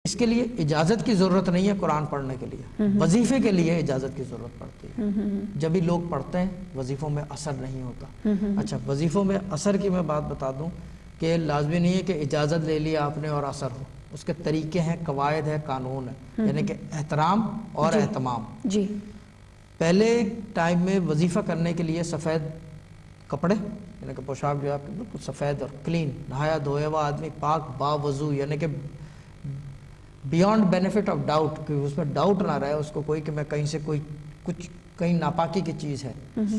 اس کے لیے اجازت کی ضرورت نہیں ہے قرآن پڑھنے کے لیے، وظیفے کے لیے اجازت کی ضرورت پڑتی ہے۔ جب بھی لوگ پڑھتے ہیں وظیفوں میں اثر نہیں ہوتا۔ اچھا، وظیفوں میں اثر کی میں بات بتا دوں کہ لازمی نہیں ہے کہ اجازت لے لی آپ نے اور اثر ہو، اس کے طریقے ہیں، قواعد ہے، قانون ہے، یعنی کہ احترام اور اہتمام۔ جی، پہلے ٹائم میں وظیفہ کرنے کے لیے سفید کپڑے، یعنی کہ پوشاک جو ہے آپ کی بالکل سفید اور کلین، نہایا دھویا ہوا آدمی، پاک باوضو، یعنی کہ بیانڈ بینیفٹ آف ڈاؤٹ، کہ اس میں ڈاؤٹ نہ رہے اس کو کوئی کہ میں کہیں سے کوئی کچھ کہیں ناپاکی کی چیز ہے،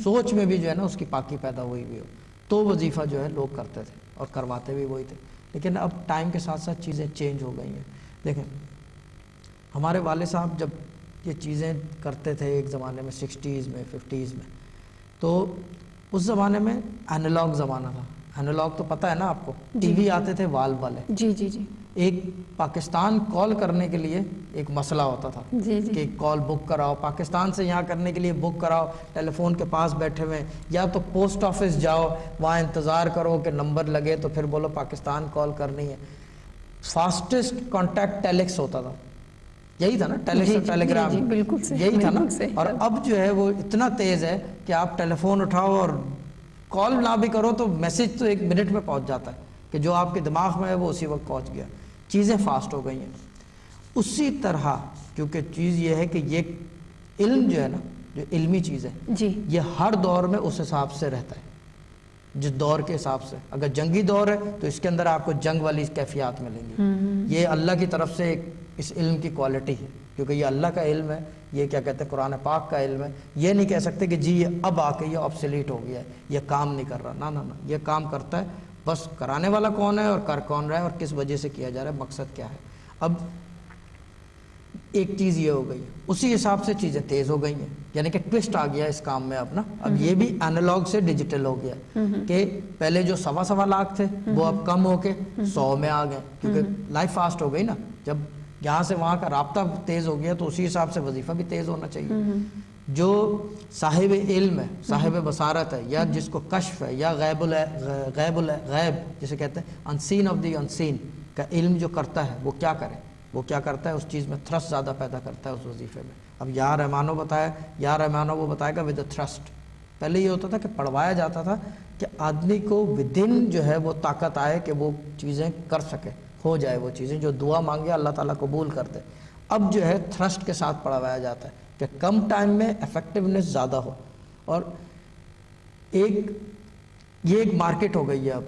سوچ میں بھی جو ہے نا اس کی پاکی پیدا ہوئی بھی ہو، تو وظیفہ جو ہے لوگ کرتے تھے اور کرواتے بھی وہی تھے۔ لیکن اب ٹائم کے ساتھ ساتھ چیزیں چینج ہو گئی ہیں۔ دیکھیں ہمارے والد صاحب جب یہ چیزیں کرتے تھے ایک زمانے میں 60s میں 50s میں، تو اس زمانے میں اینالاگ زمانہ تھا۔ اینالاگ تو پتہ ہے نا آپ کو، ٹی وی آتے تھے وال والے۔ جی جی جی، ایک پاکستان کال کرنے کے لیے ایک مسئلہ ہوتا تھا کہ کال بک کراؤ، پاکستان سے یہاں کرنے کے لیے بک کراؤ، ٹیلی فون کے پاس بیٹھے ہوئے، یا تو پوسٹ آفس جاؤ وہاں انتظار کرو کہ نمبر لگے تو پھر بولو پاکستان کال کرنی ہے۔ فاسٹسٹ کانٹیکٹ ٹیلیکس ہوتا تھا، یہی تھا نا، ٹیلیکس اور ٹیلی گرام، یہی تھا نا۔ اور اب جو ہے وہ اتنا تیز ہے کہ آپ ٹیلی فون اٹھاؤ اور کال نہ بھی کرو تو میسج تو 1 منٹ میں پہنچ جاتا ہے کہ جو آپ کے دماغ میں ہے وہ اسی وقت پہنچ گیا۔ چیزیں فاسٹ ہو گئی ہیں۔ اسی طرح کیونکہ چیز یہ ہے کہ یہ علم جو ہے نا، جو علمی چیز ہے، یہ ہر دور میں اس حساب سے رہتا ہے، جس دور کے حساب سے۔ اگر جنگی دور ہے تو اس کے اندر آپ کو جنگ والی کیفیات ملیں گی۔ یہ اللہ کی طرف سے اس علم کی کوالٹی ہے، کیونکہ یہ اللہ کا علم ہے، یہ کیا کہتے ہیں قرآن پاک کا علم ہے۔ یہ نہیں کہہ سکتے کہ جی یہ اب آ کے یہ آبسلیٹ ہو گیا ہے، یہ کام نہیں کر رہا، نہ، یہ کام کرتا ہے، بس کرانے والا کون ہے اور کر کون رہا ہے اور کس وجہ سے کیا جا رہا ہے، مقصد کیا ہے۔ اب ایک چیز یہ ہو گئی، اسی حساب سے چیزیں تیز ہو گئی ہیں، یعنی کہ ٹوسٹ آ گیا اس کام میں اپنا۔ اب یہ بھی اینالاگ سے ڈیجیٹل ہو گیا کہ پہلے جو 1.25 لاکھ تھے وہ اب کم ہو کے 100 میں آ گئے، کیونکہ لائف فاسٹ ہو گئی نا۔ جب یہاں سے وہاں کا رابطہ تیز ہو گیا تو اسی حساب سے وظیفہ بھی تیز ہونا چاہیے۔ جو صاحب علم ہے، صاحب بصارت ہے، یا جس کو کشف ہے، یا غیب جسے کہتے ہیں انسین آف دی انسین کا علم جو کرتا ہے، وہ کیا کرے، وہ کیا کرتا ہے، اس چیز میں تھرسٹ زیادہ پیدا کرتا ہے اس وظیفے میں۔ اب یا رحمانو بتایا، یا رحمانو وہ بتائے گا ود اے تھرسٹ۔ پہلے یہ ہوتا تھا کہ پڑھوایا جاتا تھا کہ آدمی کو ودن جو ہے وہ طاقت آئے کہ وہ چیزیں کر سکے، ہو جائے وہ چیزیں، جو دعا مانگے اللہ تعالیٰ قبول کر دے۔ اب جو ہے تھرسٹ کے ساتھ پڑھوایا جاتا ہے کہ کم ٹائم میں ایفیکٹونیس زیادہ ہو۔ اور یہ ایک مارکیٹ ہو گئی ہے اب،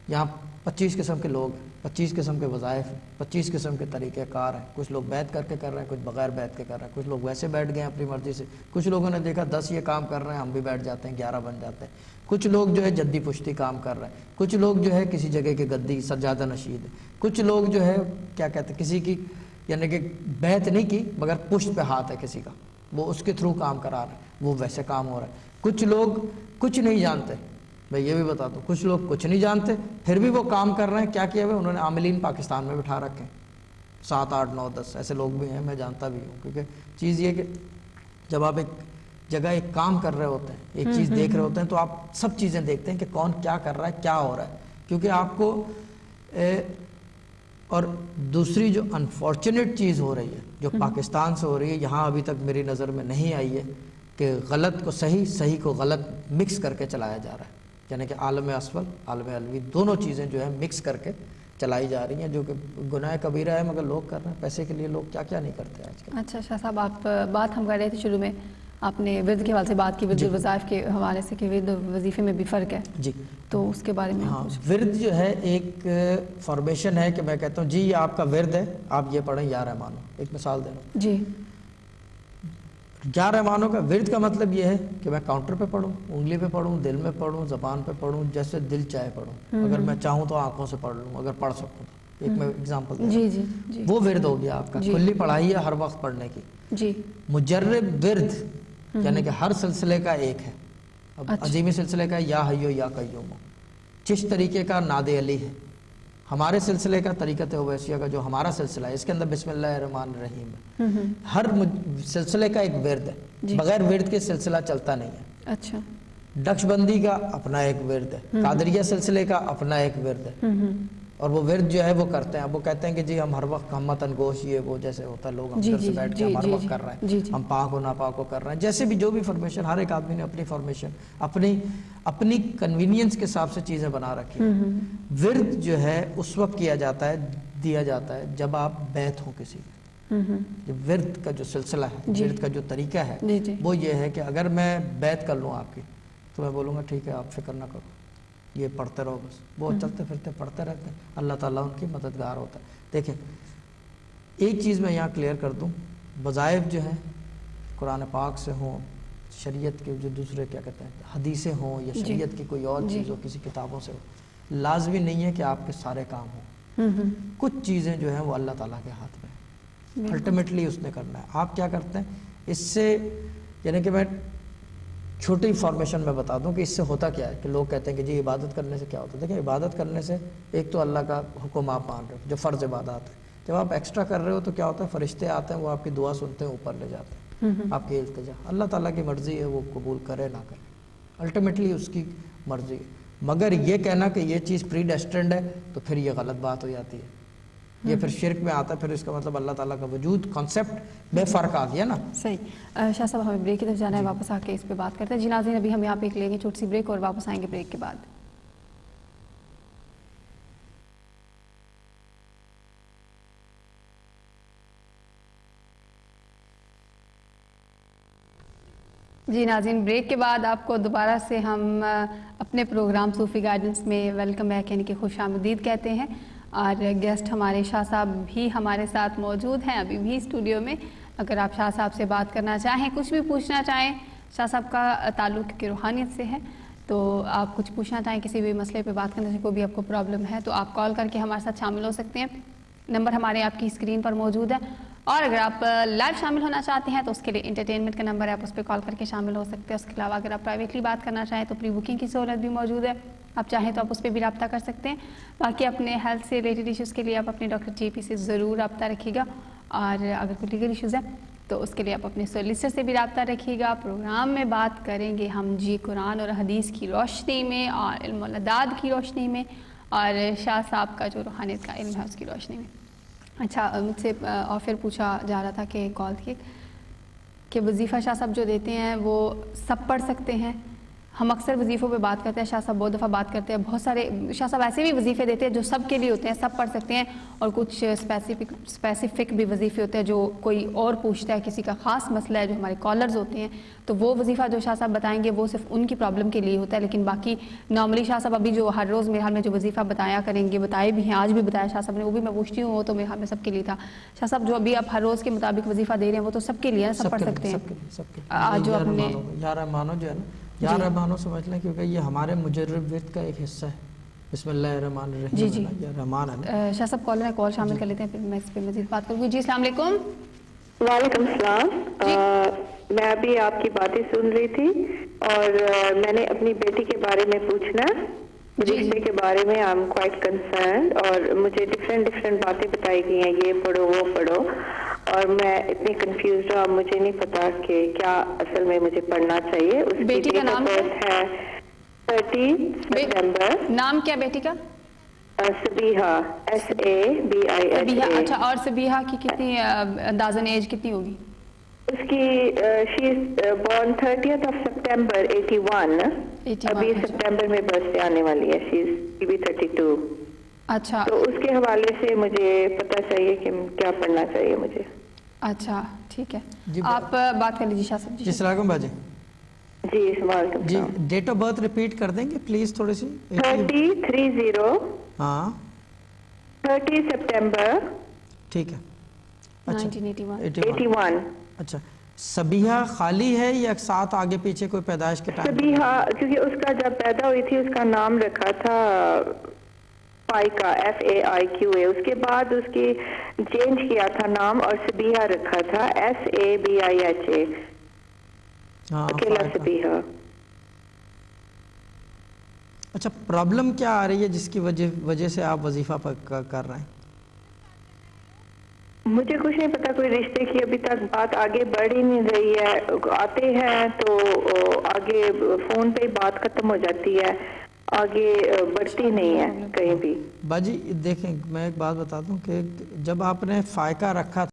یہاں 25 قسم کے لوگ ہیں، 25 قسم کے وظائف ہیں، 25 قسم کے طریقہ کار ہیں۔ کچھ لوگ بیعت کر کے کر رہے ہیں، کچھ بغیر بیعت کے کر رہے ہیں، کچھ لوگ ویسے بیٹھ گئے ہیں اپنی مرضی سے، کچھ لوگوں نے دیکھا 10 یہ کام کر رہے ہیں ہم بھی بیٹھ جاتے ہیں، 11 بن جاتے ہیں، کچھ لوگ جو ہے جدی پشتی کام کر رہے ہیں، کچھ لوگ جو ہے کسی جگہ کے گدی سجادہ نشید ہیں، کچھ لوگ جو ہے کیا کہتے ہیں کسی کی یعنی کہ بیعت نہیں کی مگر پشت پہ ہاتھ ہے کسی کا، وہ اس کے تھرو کام کرا رہے ہیں، وہ ویسے کام ہو رہا ہے۔ کچھ لوگ کچھ نہیں جانتے، میں یہ بھی بتا دوں، کچھ لوگ کچھ نہیں جانتے پھر بھی وہ کام کر رہے ہیں۔ کیا کیا ہوئے انہوں نے؟ عاملین پاکستان میں بٹھا رکھے ہیں، 7 8 9 10 ایسے لوگ بھی ہیں، میں جانتا بھی ہوں۔ کیونکہ چیز یہ کہ جب آپ ایک جگہ ایک کام کر رہے ہوتے ہیں، ایک چیز دیکھ رہے ہوتے ہیں، تو آپ سب چیزیں دیکھتے ہیں کہ کون کیا کر رہا ہے، کیا ہو رہا ہے، کیونکہ آپ کو اور دوسری جو انفارچونیٹ چیز ہو رہی ہے جو پاکستان سے ہو رہی ہے، یہاں ابھی تک میری نظر میں نہیں آئی ہے کہ غلط کو صحیح، صحیح کو غلط مکس کر کے چلایا جا رہا ہے، یعنی کہ عالم اسفل عالم علوی دونوں چیزیں جو ہیں مکس کر کے چلائی جا رہی ہیں، جو کہ گناہ کبیرہ ہے مگر لوگ کر رہے ہیں۔ پیسے کے لیے لوگ کیا کیا نہیں کرتے آج کل۔ اچھا شاہ صاحب، آپ بات ہم کر رہے تھے شروع میں، آپ نے ورد کے حوالے سے بات کی، ورد وظائف کے حوالے سے کہ ورد وظیفے میں بھی فرق ہے، جی تو اس کے بارے میں۔ ہاں، ورد جو ہے ایک فارمیشن ہے کہ میں کہتا ہوں جی یہ آپ کا ورد ہے، آپ یہ پڑھیں یا رحمانو۔ ایک مثال دے رہا ہوں جی، یا رحمانو کا ورد کا مطلب یہ ہے کہ میں کاؤنٹر پہ پڑھوں، انگلی پہ پڑھوں، دل میں پڑھوں، زبان پہ پڑھوں، جیسے دل چاہے پڑھوں، اگر میں چاہوں تو آنکھوں سے پڑھ لوں اگر پڑھ سکوں تو۔ ایک میں اگزامپل دے رہا ہوں، وہ ورد ہو گیا آپ کا، کھلی پڑھائی ہے ہر وقت پڑھنے کی۔ جی، مجرب ورد یعنی کہ ہر سلسلے کا ایک ہے۔ اب عظیمی سلسلے کا یا حیو یا قیوم، چشت طریقے کا ناد علی ہے، ہمارے سلسلے کا طریقت اویسیہ کا جو ہمارا سلسلہ ہے اس کے اندر بسم اللہ الرحمن الرحیم ہے۔ ہر سلسلے کا ایک ورد ہے، بغیر ورد کے سلسلہ چلتا نہیں ہے۔ اچھا، نقش بندی کا اپنا ایک ورد ہے، قادریہ سلسلے کا اپنا ایک ورد ہے، اور وہ ورد جو ہے وہ کرتے ہیں. اب وہ کہتے ہیں کہ جی ہم ہر وقت ہمتن گوش یہ وہ جیسے ہوتا ہے لوگ ہم سے بیٹھ کے ہم ہر وقت کر رہے ہیں, ہم پاک و ناپاک کو کر رہے ہیں, جیسے بھی جو بھی فارمیشن, ہر ایک آدمی نے اپنی فارمیشن اپنی کنوینئنس کے حساب سے چیزیں بنا رکھی ہیں. ورد جو ہے اس وقت کیا جاتا ہے, دیا جاتا ہے جب آپ بیعت ہو کسی کی. ورد کا جو سلسلہ ہے, ورد کا جو طریقہ ہے وہ یہ ہے کہ اگر میں بیعت کر لوں آپ کی تو میں بولوں گا ٹھیک ہے آپ فکر نہ کرو, یہ پڑھتے رہو بس. وہ چلتے پھرتے پڑھتے رہتے ہیں, اللہ تعالیٰ ان کی مددگار ہوتا ہے. دیکھیں ایک چیز میں یہاں کلیئر کر دوں, وظائف جو ہیں قرآن پاک سے ہوں, شریعت کے جو دوسرے کیا کہتے ہیں حدیثیں ہوں, یا شریعت کی کوئی اور چیز ہو کسی کتابوں سے ہو, لازمی نہیں ہے کہ آپ کے سارے کام ہوں. کچھ چیزیں جو ہیں وہ اللہ تعالیٰ کے ہاتھ میں, الٹیمیٹلی اس نے کرنا ہے. آپ کیا کرتے ہیں اس سے, یعنی کہ میں چھوٹی فارمیشن میں بتا دوں کہ اس سے ہوتا کیا ہے کہ لوگ کہتے ہیں کہ جی عبادت کرنے سے کیا ہوتا ہے. دیکھیں عبادت کرنے سے ایک تو اللہ کا حکم آپ مان رہے ہو جو فرض عبادات ہے, جب آپ ایکسٹرا کر رہے ہو تو کیا ہوتا ہے فرشتے آتے ہیں, وہ آپ کی دعا سنتے ہیں, اوپر لے جاتے ہیں, آپ کی التجا. اللہ تعالیٰ کی مرضی ہے وہ قبول کرے نہ کرے, الٹیمیٹلی اس کی مرضی ہے. مگر یہ کہنا کہ یہ چیز پری ڈیسٹینڈ ہے تو پھر یہ غلط بات ہو جاتی ہے, یہ پھر شرک میں آتا ہے. پھر اس کا مطلب اللہ تعالیٰ کا وجود کانسیپٹ میں فرق آ گیا نا. صحیح. شاہ صاحب ہمیں بریک کی طرف جانا ہے, واپس آ کے اس پہ بات کرتے ہیں. جی ناظرین ابھی ہم یہاں پہ ایک لیں گے چھوٹی سی بریک اور واپس آئیں گے بریک کے بعد. جی ناظرین بریک کے بعد آپ کو دوبارہ سے ہم اپنے پروگرام صوفی گائیڈنس میں ویلکم بیک یعنی کہ خوش آمدید کہتے ہیں. اور گیسٹ ہمارے شاہ صاحب بھی ہمارے ساتھ موجود ہیں ابھی بھی اسٹوڈیو میں. اگر آپ شاہ صاحب سے بات کرنا چاہیں, کچھ بھی پوچھنا چاہیں, شاہ صاحب کا تعلق کی روحانیت سے ہے, تو آپ کچھ پوچھنا چاہیں, کسی بھی مسئلے پہ بات کرنے سے کوئی بھی آپ کو پرابلم ہے تو آپ کال کر کے ہمارے ساتھ شامل ہو سکتے ہیں. نمبر ہمارے آپ کی اسکرین پر موجود ہے. اور اگر آپ لائیو شامل ہونا چاہتے ہیں تو اس کے لیے انٹرٹینمنٹ کا نمبر ہے, آپ اس پہ کال کر کے شامل ہو سکتے ہیں. اس کے علاوہ اگر آپ پرائیویٹلی بات کرنا چاہیں تو پری بکنگ کی سہولت بھی موجود ہے, آپ چاہیں تو آپ اس پہ بھی رابطہ کر سکتے ہیں. باقی اپنے ہیلتھ سے ریلیٹڈ ایشوز کے لیے آپ اپنے ڈاکٹر جی پی سے ضرور رابطہ رکھیے گا, اور اگر کوئی لیگل ایشوز ہیں تو اس کے لیے آپ اپنے سولیسٹر سے بھی رابطہ رکھیے گا. پروگرام میں بات کریں گے ہم جی قرآن اور حدیث کی روشنی میں, اور علم الاداد کی روشنی میں, اور شاہ صاحب کا جو روحانیت کا علم ہے اس کی روشنی میں. اچھا مجھ سے اور پھر پوچھا جا رہا تھا کہ کال کی کہ وظیفہ شاہ صاحب جو دیتے ہیں وہ سب پڑھ سکتے ہیں. ہم اکثر وظیفوں پہ بات کرتے ہیں, شاہ صاحب بہت دفعہ بات کرتے ہیں, بہت سارے شاہ صاحب ایسے بھی وظیفے دیتے ہیں جو سب کے لیے ہوتے ہیں, سب پڑھ سکتے ہیں, اور کچھ اسپیسیفک بھی وظیفے ہوتے ہیں جو کوئی اور پوچھتا ہے, کسی کا خاص مسئلہ ہے, جو ہمارے کالرز ہوتے ہیں, تو وہ وظیفہ جو شاہ صاحب بتائیں گے وہ صرف ان کی پرابلم کے لیے ہوتا ہے. لیکن باقی نارملی شاہ صاحب ابھی جو ہر روز میرے حال میں جو وظیفہ بتایا کریں گے, بتائے بھی ہیں, آج بھی بتایا شاہ صاحب نے, وہ بھی میں پوچھتی ہوں, وہ تو میرے حال میں سب کے لیے تھا. شاہ صاحب جو ابھی آپ ہر روز کے مطابق وظیفہ دے رہے ہیں وہ تو سب کے لیے سب پڑھ سکتے ہیں. آج جو اپنے یار مانو جو ہے نا, یار رحمانو سمجھ لیں, کیونکہ یہ ہمارے مجرب ورد کا ایک حصہ ہے. بسم اللہ الرحمن الرحیم. جی جی یا رحمان ہے. شاہ صاحب کالر ہے, کال شامل کر لیتے ہیں, پھر میں اس پہ مزید بات کروں گی. جی السلام علیکم. وعلیکم السلام. میں ابھی آپ کی باتیں سن رہی تھی اور میں نے اپنی بیٹی کے بارے میں پوچھنا, رشتے کے بارے میں. آئی ایم کوائٹ کنسرنڈ, اور مجھے ڈفرینٹ باتیں بتائی گئی ہیں, یہ پڑھو وہ پڑھو, اور میں اتنی کنفیوزڈ ہوں, مجھے نہیں پتا کہ کیا اصل میں مجھے پڑھنا چاہیے. اس بیٹی کا نام ہے 30 سپٹمبر. نام کیا بیٹی کا؟ سبیحہ, SABIHA. اچھا, اور سبیحہ کی کتنی اندازن ایج کتنی ہوگی اس کی؟ She is born 30th of September 81. ابھی سپٹمبر میں برتھ ڈے آنے والی ہے. شی از 32. اچھا, تو اس کے حوالے سے مجھے پتہ چاہیے کہ کیا پڑھنا چاہیے مجھے. اچھا ٹھیک ہے, آپ بات کر لیجیے شاہ صاحب. جی السلام علیکم باجی. جی وعلیکم. جی ڈیٹ آف برتھ ریپیٹ کر دیں گے پلیز تھوڑی سی. 30 ہاں 30 سپٹمبر. ٹھیک ہے. 1981. اچھا, سبیحہ خالی ہے یا ساتھ آگے پیچھے کوئی پیدائش کے ٹائم؟ سبیحہ, کیونکہ اس کا جب پیدا ہوئی تھی اس کا نام رکھا تھا فائقہ, FAIQA. اس کے بعد اس کی چینج کیا تھا نام اور سبیحہ رکھا تھا SABIHA. اکیلا سبیحہ. اچھا, پرابلم کیا آ رہی ہے جس کی وجہ سے آپ وظیفہ کر رہے ہیں؟ مجھے کچھ نہیں پتا, کوئی رشتے کی ابھی تک بات آگے بڑھ ہی نہیں رہی ہے. آتے ہیں تو آگے فون پہ ہی بات ختم ہو جاتی ہے, آگے بڑھتی نہیں ہے کہیں بھی. باجی دیکھیں میں ایک بات بتاتا ہوں کہ جب آپ نے فائقہ رکھا